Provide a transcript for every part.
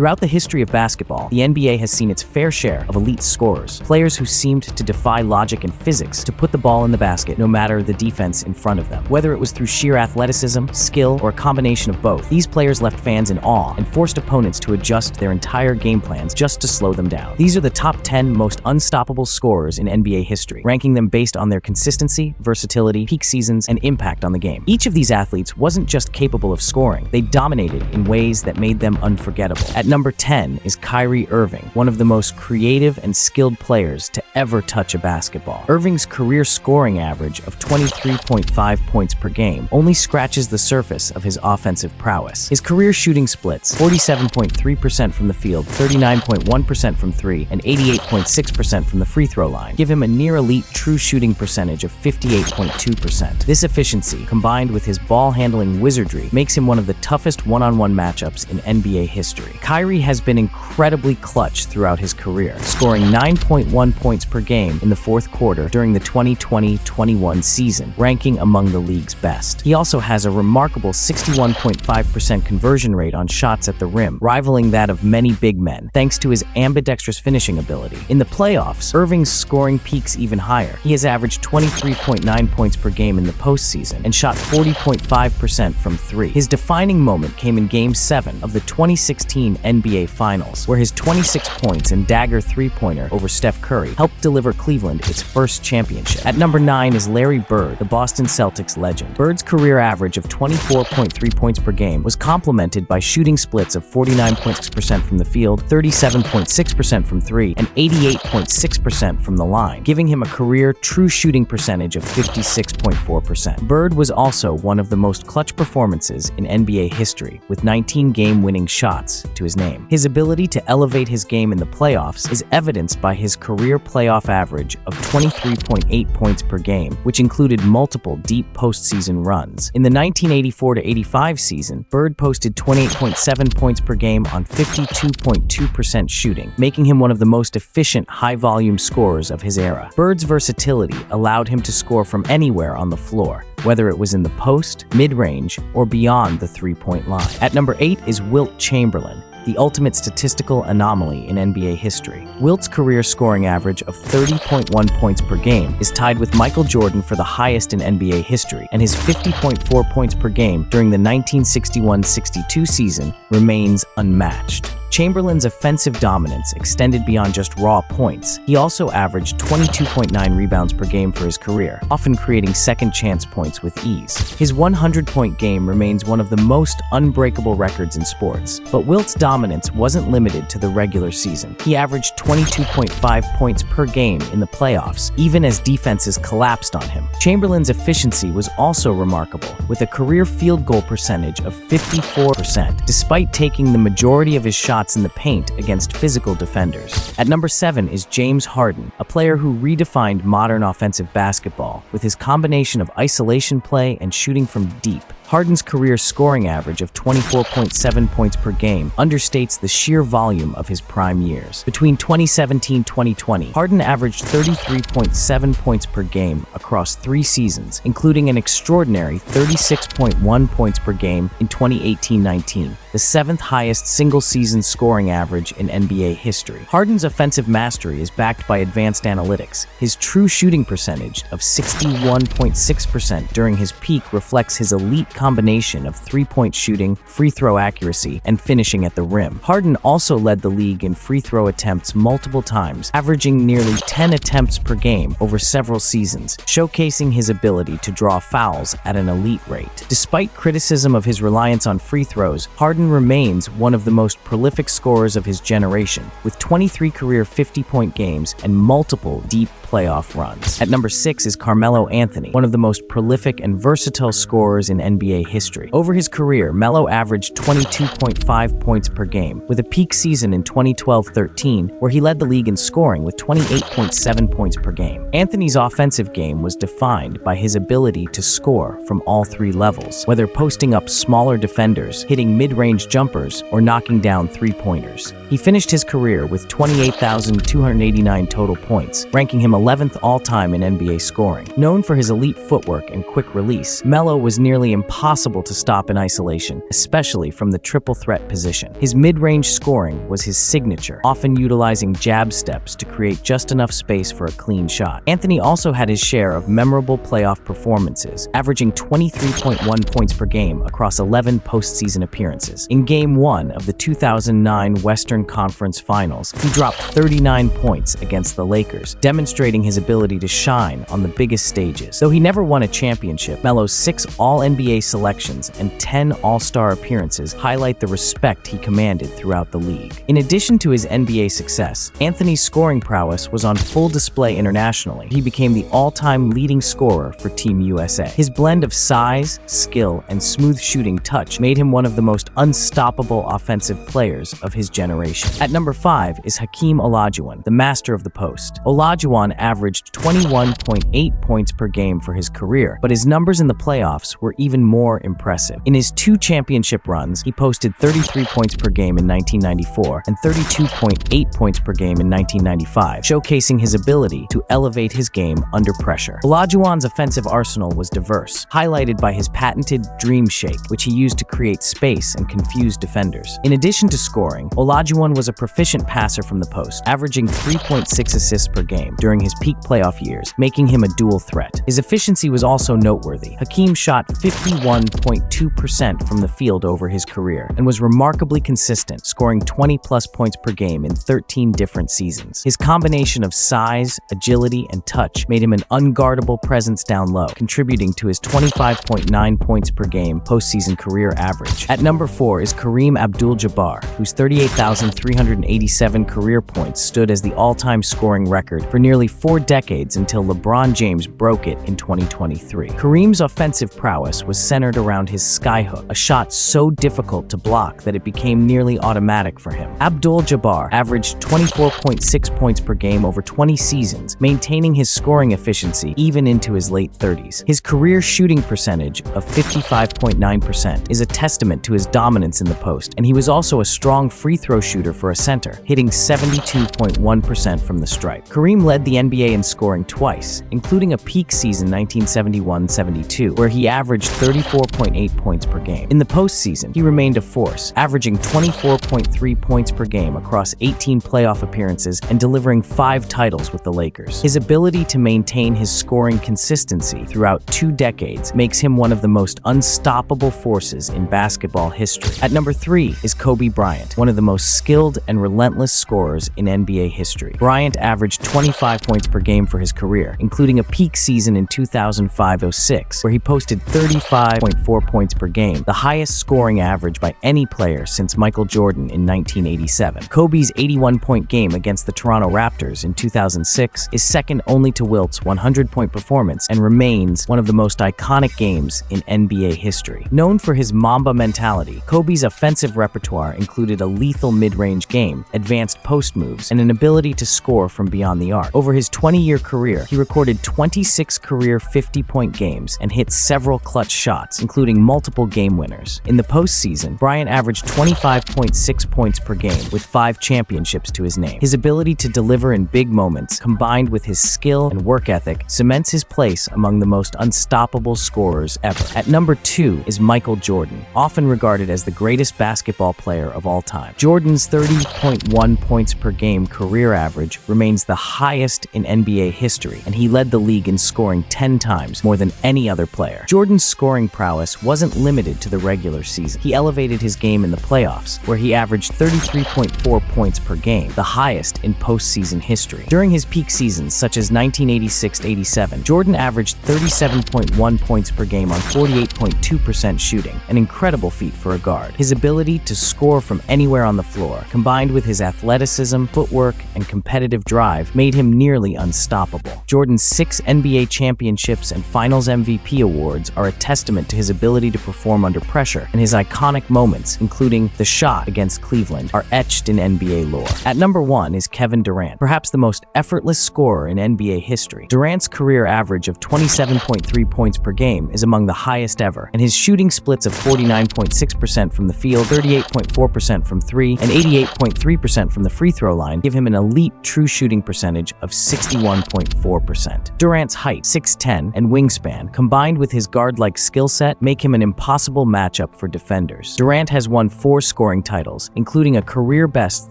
Throughout the history of basketball, the NBA has seen its fair share of elite scorers, players who seemed to defy logic and physics to put the ball in the basket no matter the defense in front of them. Whether it was through sheer athleticism, skill, or a combination of both, these players left fans in awe and forced opponents to adjust their entire game plans just to slow them down. These are the top 10 most unstoppable scorers in NBA history, ranking them based on their consistency, versatility, peak seasons, and impact on the game. Each of these athletes wasn't just capable of scoring, they dominated in ways that made them unforgettable. At number 10 is Kyrie Irving, one of the most creative and skilled players to ever touch a basketball. Irving's career scoring average of 23.5 points per game only scratches the surface of his offensive prowess. His career shooting splits, 47.3% from the field, 39.1% from three, and 88.6% from the free throw line, give him a near-elite true shooting percentage of 58.2%. This efficiency, combined with his ball-handling wizardry, makes him one of the toughest one-on-one matchups in NBA history. Kyrie has been incredibly clutch throughout his career, scoring 9.1 points per game in the fourth quarter during the 2020-21 season, ranking among the league's best. He also has a remarkable 61.5% conversion rate on shots at the rim, rivaling that of many big men, thanks to his ambidextrous finishing ability. In the playoffs, Irving's scoring peaks even higher. He has averaged 23.9 points per game in the postseason and shot 40.5% from three. His defining moment came in Game 7 of the 2016 NBA Finals, where his 26 points and dagger three-pointer over Steph Curry helped deliver Cleveland its first championship. At number 9 is Larry Bird, the Boston Celtics legend. Bird's career average of 24.3 points per game was complemented by shooting splits of 49.6% from the field, 37.6% from three, and 88.6% from the line, giving him a career true shooting percentage of 56.4%. Bird was also one of the most clutch performances in NBA history, with 19 game-winning shots to his name. His ability to elevate his game in the playoffs is evidenced by his career playoff average of 23.8 points per game, which included multiple deep postseason runs. In the 1984-85 season, Bird posted 28.7 points per game on 52.2% shooting, making him one of the most efficient high-volume scorers of his era. Bird's versatility allowed him to score from anywhere on the floor, whether it was in the post, mid-range, or beyond the three-point line. At number 8 is Wilt Chamberlain, the ultimate statistical anomaly in NBA history. Wilt's career scoring average of 30.1 points per game is tied with Michael Jordan for the highest in NBA history, and his 50.4 points per game during the 1961-62 season remains unmatched. Chamberlain's offensive dominance extended beyond just raw points. He also averaged 22.9 rebounds per game for his career, often creating second chance points with ease. His 100-point game remains one of the most unbreakable records in sports, but Wilt's dominance wasn't limited to the regular season. He averaged 22.5 points per game in the playoffs, even as defenses collapsed on him. Chamberlain's efficiency was also remarkable, with a career field goal percentage of 54%, despite taking the majority of his shots in the paint against physical defenders. At number 7 is James Harden, a player who redefined modern offensive basketball with his combination of isolation play and shooting from deep. Harden's career scoring average of 24.7 points per game understates the sheer volume of his prime years. Between 2017-2020, Harden averaged 33.7 points per game across 3 seasons, including an extraordinary 36.1 points per game in 2018-19, the 7th highest single-season scoring average in NBA history. Harden's offensive mastery is backed by advanced analytics. His true shooting percentage of 61.6% during his peak reflects his elite combination of three-point shooting, free throw accuracy, and finishing at the rim. Harden also led the league in free throw attempts multiple times, averaging nearly 10 attempts per game over several seasons, showcasing his ability to draw fouls at an elite rate. Despite criticism of his reliance on free throws, Harden remains one of the most prolific scorers of his generation, with 23 career 50-point games and multiple deep playoff runs. At number 6 is Carmelo Anthony, one of the most prolific and versatile scorers in NBA history. Over his career, Melo averaged 22.5 points per game, with a peak season in 2012-13 where he led the league in scoring with 28.7 points per game. Anthony's offensive game was defined by his ability to score from all 3 levels, whether posting up smaller defenders, hitting mid-range jumpers, or knocking down three-pointers. He finished his career with 28,289 total points, ranking him 11th all-time in NBA scoring. Known for his elite footwork and quick release, Melo was nearly impossible to stop in isolation, especially from the triple threat position. His mid-range scoring was his signature, often utilizing jab steps to create just enough space for a clean shot. Anthony also had his share of memorable playoff performances, averaging 23.1 points per game across 11 postseason appearances. In Game 1 of the 2009 Western Conference Finals, he dropped 39 points against the Lakers, demonstrating his ability to shine on the biggest stages. Though he never won a championship, Melo's 6 All-NBA selections and 10 All-Star appearances highlight the respect he commanded throughout the league. In addition to his NBA success, Anthony's scoring prowess was on full display internationally. He became the all-time leading scorer for Team USA. His blend of size, skill, and smooth shooting touch made him one of the most unstoppable offensive players of his generation. At number 5 is Hakeem Olajuwon, the master of the post. Olajuwon averaged 21.8 points per game for his career, but his numbers in the playoffs were even more impressive. In his 2 championship runs, he posted 33 points per game in 1994 and 32.8 points per game in 1995, showcasing his ability to elevate his game under pressure. Olajuwon's offensive arsenal was diverse, highlighted by his patented dream shake, which he used to create space and confuse defenders. In addition to scoring, Olajuwon was a proficient passer from the post, averaging 3.6 assists per game during his peak playoff years, making him a dual threat. His efficiency was also noteworthy. Hakeem shot 51.2% from the field over his career and was remarkably consistent, scoring 20-plus points per game in 13 different seasons. His combination of size, agility, and touch made him an unguardable presence down low, contributing to his 25.9 points per game postseason career average. At number 4 is Kareem Abdul-Jabbar, whose 38,387 career points stood as the all-time scoring record for nearly 4 decades until LeBron James broke it in 2023. Kareem's offensive prowess was centered around his skyhook, a shot so difficult to block that it became nearly automatic for him. Abdul-Jabbar averaged 24.6 points per game over 20 seasons, maintaining his scoring efficiency even into his late 30s. His career shooting percentage of 55.9% is a testament to his dominance in the post, and he was also a strong free throw shooter for a center, hitting 72.1% from the stripe. Kareem led the NBA in scoring twice, including a peak season 1971-72, where he averaged 34.8 points per game. In the postseason, he remained a force, averaging 24.3 points per game across 18 playoff appearances and delivering 5 titles with the Lakers. His ability to maintain his scoring consistency throughout 2 decades makes him one of the most unstoppable forces in basketball history. At number 3 is Kobe Bryant, one of the most skilled and relentless scorers in NBA history. Bryant averaged 25 points per game for his career, including a peak season in 2005-06, where he posted 35.4 points per game, the highest scoring average by any player since Michael Jordan in 1987. Kobe's 81-point game against the Toronto Raptors in 2006 is second only to Wilt's 100-point performance and remains one of the most iconic games in NBA history. Known for his Mamba mentality, Kobe's offensive repertoire included a lethal mid-range game, advanced post moves, and an ability to score from beyond the arc. Over his 20-year career, he recorded 26 career 50-point games and hit several clutch shots, including multiple game winners. In the postseason, Bryant averaged 25.6 points per game with 5 championships to his name. His ability to deliver in big moments, combined with his skill and work ethic, cements his place among the most unstoppable scorers ever. At number 2 is Michael Jordan, often regarded as the greatest basketball player of all time. Jordan's 30.1 points per game career average remains the highest in NBA history, and he led the league in scoring 10 times more than any other player. Jordan's scoring prowess wasn't limited to the regular season. He elevated his game in the playoffs, where he averaged 33.4 points per game, the highest in postseason history. During his peak seasons, such as 1986-87, Jordan averaged 37.1 points per game on 48.2% shooting, an incredible feat for a guard. His ability to score from anywhere on the floor, combined with his athleticism, footwork, and competitive drive, made him nearly unstoppable. Jordan's 6 NBA championships and Finals MVP awards are a testament to his ability to perform under pressure, and his iconic moments, including the shot against Cleveland, are etched in NBA lore. At number 1 is Kevin Durant, perhaps the most effortless scorer in NBA history. Durant's career average of 27.3 points per game is among the highest ever, and his shooting splits of 49.6% from the field, 38.4% from 3, and 88.3% from the free throw line give him an elite true shooting percentage of 61.4%. Durant's height, 6'10", and wingspan, combined with his guard-like skill set, make him an impossible matchup for defenders. Durant has won 4 scoring titles, including a career-best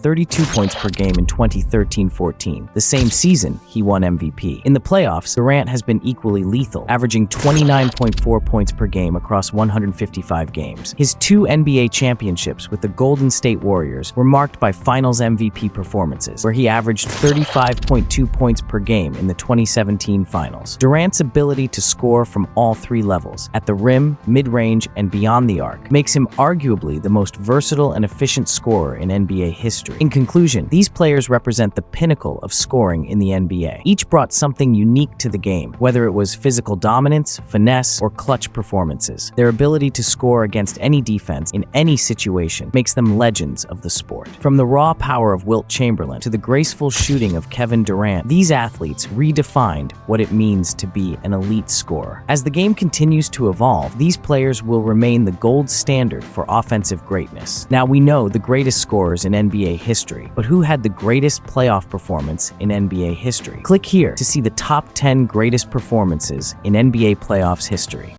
32 points per game in 2013-14. The same season, he won MVP. In the playoffs, Durant has been equally lethal, averaging 29.4 points per game across 155 games. His 2 NBA championships with the Golden State Warriors were marked by Finals MVP performances, where he averaged 35.2 points per game in the 2017 Finals. Durant's ability to score from all 3 levels, at the rim, mid-range, and beyond the arc, makes him arguably the most versatile and efficient scorer in NBA history. In conclusion, these players represent the pinnacle of scoring in the NBA. Each brought something unique to the game, whether it was physical dominance, finesse, or clutch performances. Their ability to score against any defense in any situation makes them legends of the sport. From the raw power of Wilt Chamberlain to the graceful shooting of Kevin Durant, these athletes redefined what it means to be an elite scorer. As the game continues to evolve, these players will remain the gold standard for offensive greatness. Now, we know the greatest scorers in NBA history, but who had the greatest playoff performance in NBA history? Click here to see the top 10 greatest performances in NBA playoffs history.